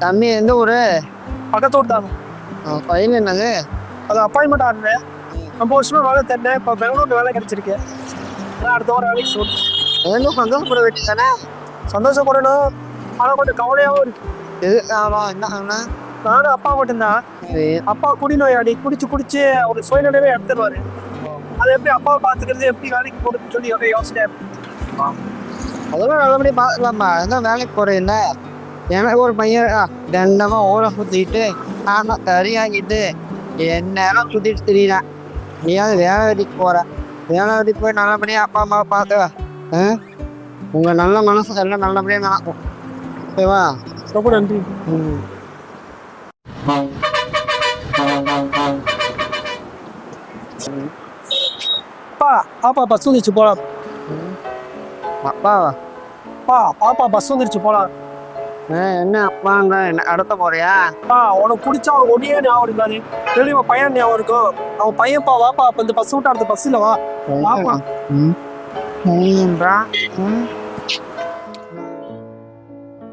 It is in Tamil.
தம்பி எந்த ஊரு? பக்கத்து ஊர் தான். பையன் என்னது? அது அப்பாயின்மெண்ட் ஆனேன். ரொம்ப வருஷமா வேலை தேடினேன். இப்போ பெங்களூர்ல வேலை கிடைச்சிருக்கு. அதான் அடுத்த வாரம் வேலைக்கு சொல்லு. எதுவும் சந்தோஷப்பட வேண்டியது தானே? சந்தோஷப்படணும். ஆனால் கொஞ்சம் கவலையாகவும் இருக்கு. எது என்ன? நானும் அப்பா மட்டும்தான். அப்பா குடிநோயாளி. குடிச்சு ஒரு சுயநிலைவே எடுத்துருவாரு. அதை எப்படி அப்பாவை பார்த்துக்கிறது, எப்படி வேலைக்கு போடுறதுன்னு சொல்லி ஒரே யோசனையா இருக்கு. அதெல்லாம் நல்லபடியாக பார்க்கலாமா? அதான் வேலைக்கு போகிறேன். எனக்கு ஒரு பையன் தண்டமாக ஊரை சுற்றிட்டு ஆனால் கறியாக்கிட்டு எந்நேரம் சுற்றிட்டு திரியிறேன். நீயாவது வேலை வெட்டிக்கு போகிற. வேலை வெட்டிக்கு போய் நல்லபடியாக அப்பா அம்மாவை பார்த்து உங்கள் நல்ல மனசு எல்லாம் நல்லபடியாக நடக்கும். ஓகேவா? ரொம்ப நன்றி. அப்பா பாப்பா பஸ் வந்துருச்சு போலாம். அப்பாவா? பாப்பா பஸ் வந்துருச்சு போலாம். என்ன அப்பாங்க என்ன கடத்த போறியா? உனக்கு குடிச்சா அவன் ஒன்னியே ஞாபகம் இருக்காது. தெளிவா பையன் ஞாபகம் இருக்கும். அவன் பையன்ப்பா வாப்பா. அப்ப இந்த பஸ் விட்டு அடுத்த பஸ் இல்ல வா. வாப்பா.